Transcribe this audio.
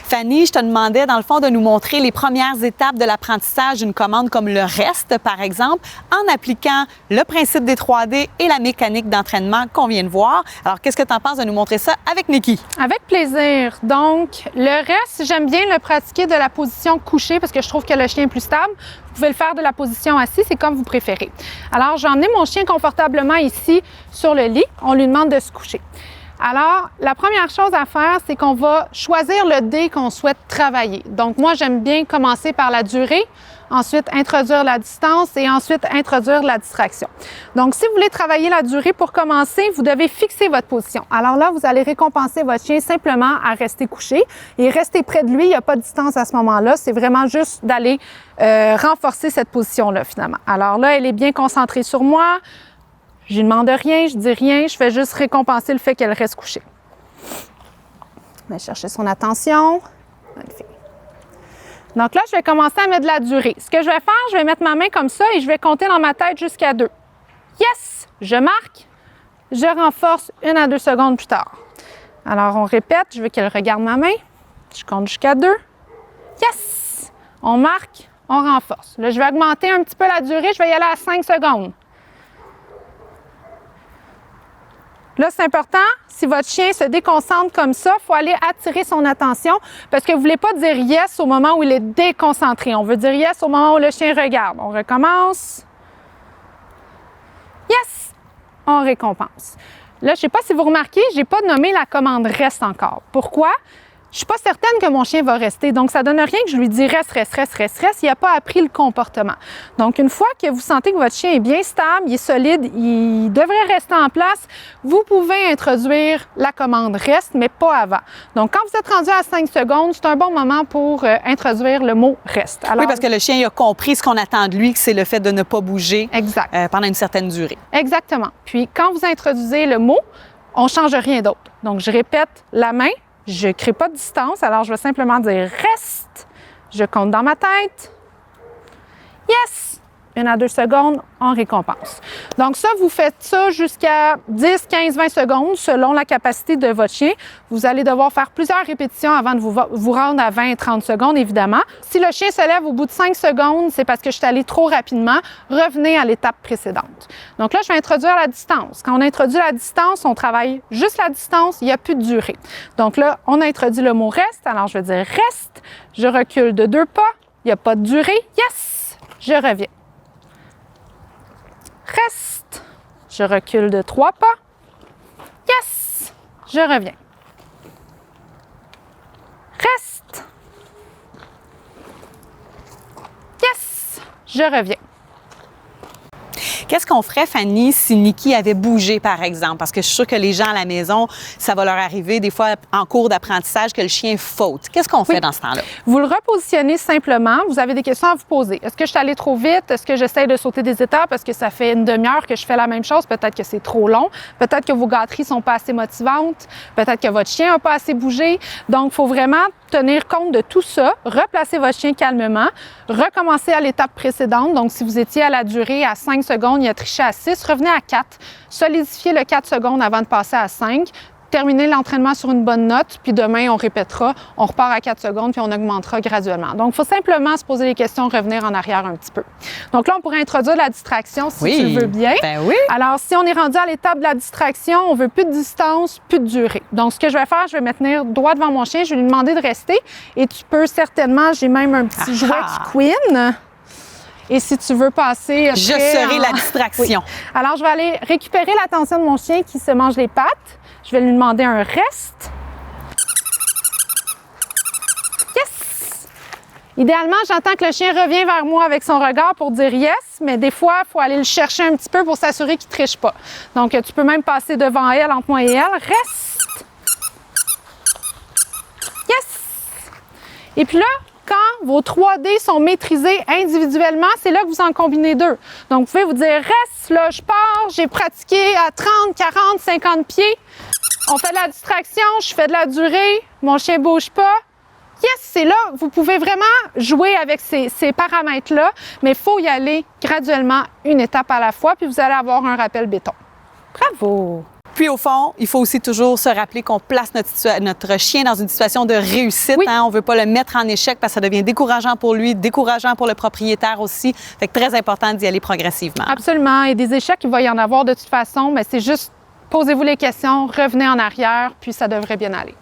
Fanny, je te demandais, dans le fond, de nous montrer les premières étapes de l'apprentissage d'une commande comme le reste, par exemple, en appliquant le principe des 3D et la mécanique d'entraînement qu'on vient de voir. Alors, qu'est-ce que tu en penses de nous montrer ça avec Nikki? Avec plaisir. Donc, le reste, j'aime bien le pratiquer de la position couchée parce que je trouve que le chien est plus stable. Vous pouvez le faire de la position assise, c'est comme vous préférez. Alors, j'ai emmené mon chien confortablement ici sur le lit. On lui demande de se coucher. Alors, la première chose à faire, c'est qu'on va choisir le dé qu'on souhaite travailler. Donc, moi, j'aime bien commencer par la durée, ensuite introduire la distance et ensuite introduire la distraction. Donc, si vous voulez travailler la durée pour commencer, vous devez fixer votre position. Alors là, vous allez récompenser votre chien simplement à rester couché et rester près de lui. Il n'y a pas de distance à ce moment-là. C'est vraiment juste d'aller renforcer cette position-là, finalement. Alors là, elle est bien concentrée sur moi. Je lui demande rien, je dis rien, je fais juste récompenser le fait qu'elle reste couchée. Je vais chercher son attention. Magnifique. Donc là, je vais commencer à mettre de la durée. Ce que je vais faire, je vais mettre ma main comme ça et je vais compter dans ma tête jusqu'à 2. Yes! Je marque, je renforce 1 à 2 secondes plus tard. Alors, on répète, je veux qu'elle regarde ma main. Je compte jusqu'à 2. Yes! On marque, on renforce. Là, je vais augmenter un petit peu la durée, je vais y aller à 5 secondes. Là, c'est important, si votre chien se déconcentre comme ça, il faut aller attirer son attention parce que vous ne voulez pas dire yes au moment où il est déconcentré. On veut dire yes au moment où le chien regarde. On recommence. Yes! On récompense. Là, je ne sais pas si vous remarquez, je n'ai pas nommé la commande reste encore. Pourquoi? Je ne suis pas certaine que mon chien va rester. Donc, ça ne donne rien que je lui dis reste. Il n'a pas appris le comportement. Donc, une fois que vous sentez que votre chien est bien stable, il est solide, il devrait rester en place, vous pouvez introduire la commande reste, mais pas avant. Donc, quand vous êtes rendu à 5 secondes, c'est un bon moment pour introduire le mot reste. Alors, oui, parce que le chien il a compris ce qu'on attend de lui, que c'est le fait de ne pas bouger pendant une certaine durée. Exactement. Puis, quand vous introduisez le mot, on ne change rien d'autre. Donc, je répète la main. Je ne crée pas de distance, alors je vais simplement dire « reste ». Je compte dans ma tête. Yes! 1 à 2 secondes, on récompense. Donc ça, vous faites ça jusqu'à 10, 15, 20 secondes selon la capacité de votre chien. Vous allez devoir faire plusieurs répétitions avant de vous rendre à 20 et 30 secondes, évidemment. Si le chien se lève au bout de 5 secondes, c'est parce que je suis allée trop rapidement. Revenez à l'étape précédente. Donc là, je vais introduire la distance. Quand on introduit la distance, on travaille juste la distance, il n'y a plus de durée. Donc là, on introduit le mot « reste ». Alors, je vais dire « reste ». Je recule de 2 pas. Il n'y a pas de durée. Yes! Je reviens. Reste. Je recule de 3 pas. Yes! Je reviens. Reste. Yes! Je reviens. Qu'est-ce qu'on ferait, Fanny, si Nikki avait bougé, par exemple? Parce que je suis sûre que les gens à la maison, ça va leur arriver des fois en cours d'apprentissage que le chien faute. Qu'est-ce qu'on fait dans ce temps-là? Vous le repositionnez simplement. Vous avez des questions à vous poser. Est-ce que je suis allée trop vite? Est-ce que j'essaie de sauter des étapes? Parce que ça fait une demi-heure que je fais la même chose? Peut-être que c'est trop long. Peut-être que vos gâteries sont pas assez motivantes. Peut-être que votre chien n'a pas assez bougé. Donc, il faut vraiment tenir compte de tout ça, replacer votre chien calmement, recommencer à l'étape précédente. Donc, si vous étiez à la durée à 5 secondes, il a triché à 6, revenez à 4. Solidifiez le 4 secondes avant de passer à 5. Terminez l'entraînement sur une bonne note, puis demain, on répétera, on repart à 4 secondes, puis on augmentera graduellement. Donc, il faut simplement se poser les questions, revenir en arrière un petit peu. Donc là, on pourrait introduire la distraction si tu le veux bien. Ben oui. Alors, si on est rendu à l'étape de la distraction, on veut plus de distance, plus de durée. Donc, ce que je vais faire, je vais me tenir droit devant mon chien, je vais lui demander de rester. Et tu peux certainement, j'ai même un petit jouet qui couine. Et si tu veux passer... Je serai la distraction. Oui. Alors, je vais aller récupérer l'attention de mon chien qui se mange les pattes. Je vais lui demander un reste. Yes! Idéalement, j'attends que le chien revienne vers moi avec son regard pour dire yes, mais des fois, il faut aller le chercher un petit peu pour s'assurer qu'il ne triche pas. Donc, tu peux même passer devant elle, entre moi et elle. Reste! Yes! Et puis là, quand vos 3D sont maîtrisés individuellement, c'est là que vous en combinez 2. Donc, vous pouvez vous dire, reste, là, je pars, j'ai pratiqué à 30, 40, 50 pieds. On fait de la distraction, je fais de la durée, mon chien ne bouge pas. Yes, c'est là, vous pouvez vraiment jouer avec ces paramètres-là, mais il faut y aller graduellement, une étape à la fois, puis vous allez avoir un rappel béton. Bravo! Puis, au fond, il faut aussi toujours se rappeler qu'on place notre chien dans une situation de réussite. Oui. Hein? On ne veut pas le mettre en échec parce que ça devient décourageant pour lui, décourageant pour le propriétaire aussi. Fait que très important d'y aller progressivement. Absolument. Et des échecs, il va y en avoir de toute façon, mais c'est juste posez-vous les questions, revenez en arrière, puis ça devrait bien aller.